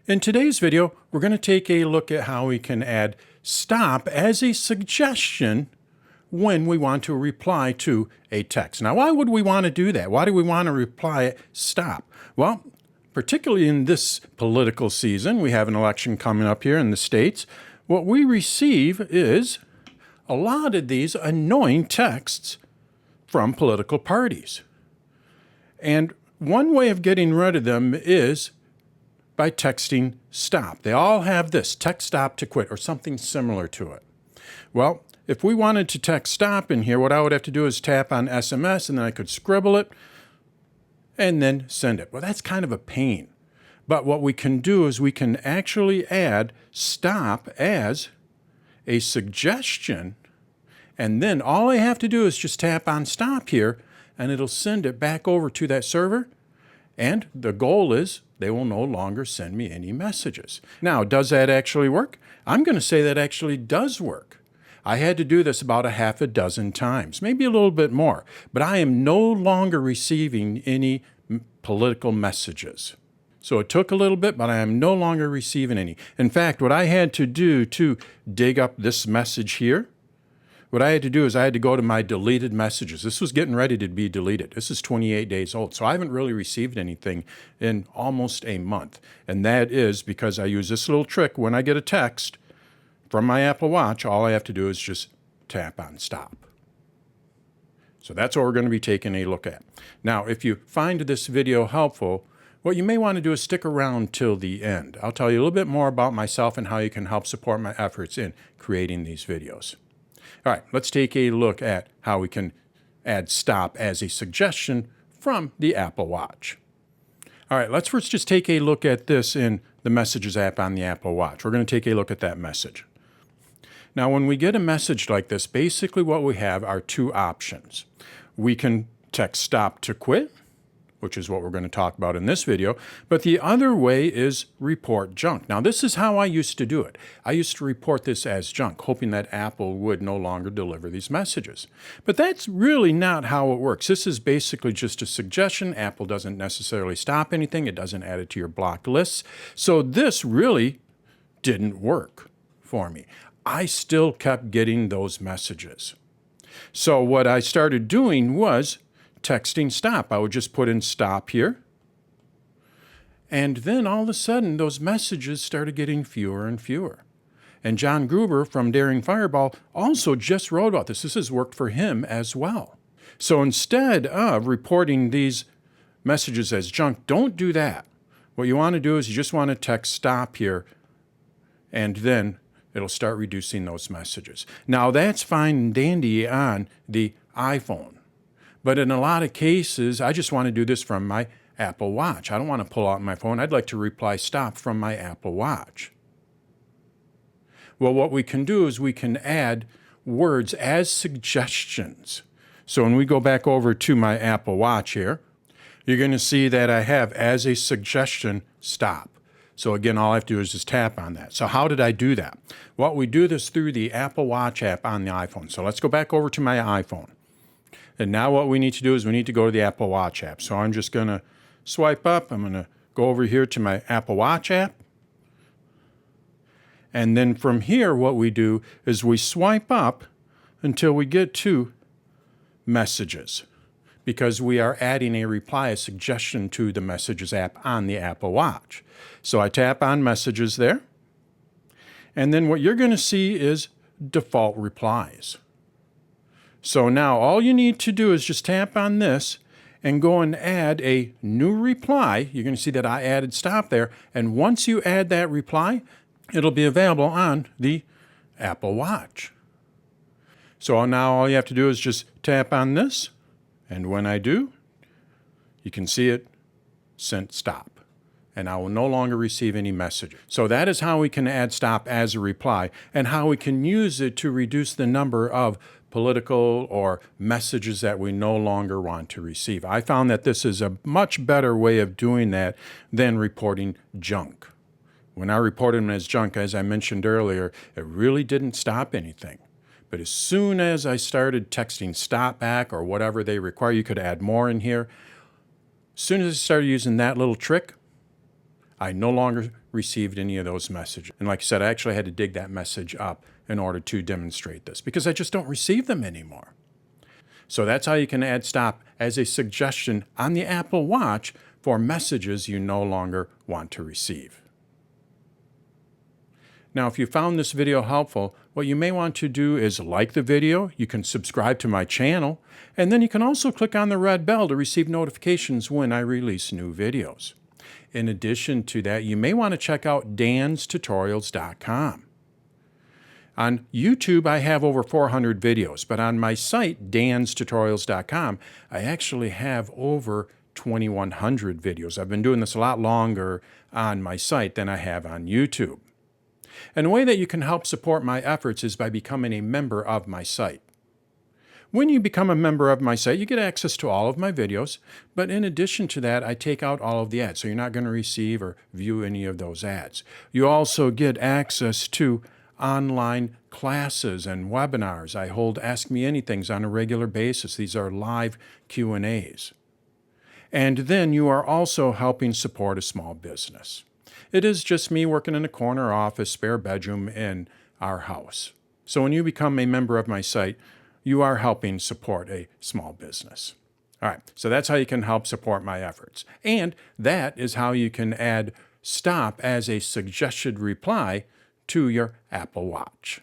In today's video, we're going to take a look at how we can add stop as a suggestion when we want to reply to a text. Now, why would we want to do that? Why do we want to reply stop? Well, particularly in this political season, we have an election coming up here in the States. What we receive is a lot of these annoying texts from political parties. And one way of getting rid of them is by texting stop. They all have this, text stop to quit, or something similar to it. Well, if we wanted to text stop in here, what I would have to do is tap on SMS, and then I could scribble it and then send it. Well, that's kind of a pain. But what we can do is we can actually add stop as a suggestion, and then all I have to do is just tap on stop here, and it'll send it back over to that server. And the goal is they will no longer send me any messages. Now, does that actually work? I'm going to say that actually does work. I had to do this about a half a dozen times, maybe a little bit more, but I am no longer receiving any political messages. So it took a little bit, but I am no longer receiving any. In fact, what I had to do to dig up this message here, what I had to do is I had to go to my deleted messages. This was getting ready to be deleted. This is 28 days old, so I haven't really received anything in almost a month. And that is because I use this little trick. When I get a text from my Apple Watch, all I have to do is just tap on stop. So that's what we're going to be taking a look at. Now, if you find this video helpful, what you may want to do is stick around till the end. I'll tell you a little bit more about myself and how you can help support my efforts in creating these videos. All right, let's take a look at how we can add stop as a suggestion from the Apple Watch. All right, let's first just take a look at this in the Messages app on the Apple Watch. We're going to take a look at that message. Now, when we get a message like this, basically what we have are two options. We can text stop to quit, which is what we're going to talk about in this video, but the other way is report junk. Now, this is how I used to do it. I used to report this as junk, hoping that Apple would no longer deliver these messages. But that's really not how it works. This is basically just a suggestion. Apple doesn't necessarily stop anything. It doesn't add it to your blocked lists. So this really didn't work for me. I still kept getting those messages. So what I started doing was texting stop. I would just put in stop here. And then all of a sudden, those messages started getting fewer and fewer. And John Gruber from Daring Fireball also just wrote about this. This has worked for him as well. So instead of reporting these messages as junk, don't do that. What you want to do is you just want to text stop here, and then it'll start reducing those messages. Now, that's fine and dandy on the iPhone. But in a lot of cases, I just want to do this from my Apple Watch. I don't want to pull out my phone. I'd like to reply stop from my Apple Watch. Well, what we can do is we can add words as suggestions. So when we go back over to my Apple Watch here, you're going to see that I have as a suggestion stop. So again, all I have to do is just tap on that. So how did I do that? Well, we do this through the Apple Watch app on the iPhone. So let's go back over to my iPhone. And now what we need to do is we need to go to the Apple Watch app. So I'm just going to swipe up. I'm going to go over here to my Apple Watch app. And then from here, what we do is we swipe up until we get to Messages, because we are adding a reply, a suggestion to the Messages app on the Apple Watch. So I tap on Messages there. And then what you're going to see is default replies. So now all you need to do is just tap on this and go and add a new reply. You're going to see that I added stop there. And once you add that reply, it'll be available on the Apple Watch. So now all you have to do is just tap on this. And when I do, you can see it sent stop. And I will no longer receive any message. So that is how we can add stop as a reply, and how we can use it to reduce the number of political or messages that we no longer want to receive. I found that this is a much better way of doing that than reporting junk. When I reported them as junk, as I mentioned earlier, it really didn't stop anything. But as soon as I started texting stop back or whatever they require, you could add more in here. As soon as I started using that little trick, I no longer received any of those messages. And like I said, I actually had to dig that message up in order to demonstrate this because I just don't receive them anymore. So that's how you can add stop as a suggestion on the Apple Watch for messages you no longer want to receive. Now, if you found this video helpful, what you may want to do is like the video, you can subscribe to my channel, and then you can also click on the red bell to receive notifications when I release new videos. In addition to that, you may want to check out danstutorials.com. On YouTube, I have over 400 videos, but on my site, danstutorials.com, I actually have over 2,100 videos. I've been doing this a lot longer on my site than I have on YouTube. And a way that you can help support my efforts is by becoming a member of my site. When you become a member of my site, you get access to all of my videos, but in addition to that, I take out all of the ads, so you're not going to receive or view any of those ads. You also get access to online classes and webinars. I hold Ask Me Anythings on a regular basis. These are live Q&As. And then you are also helping support a small business. It is just me working in a corner office, spare bedroom in our house. So when you become a member of my site, you are helping support a small business. All right, so that's how you can help support my efforts. And that is how you can add stop as a suggested reply to your Apple Watch.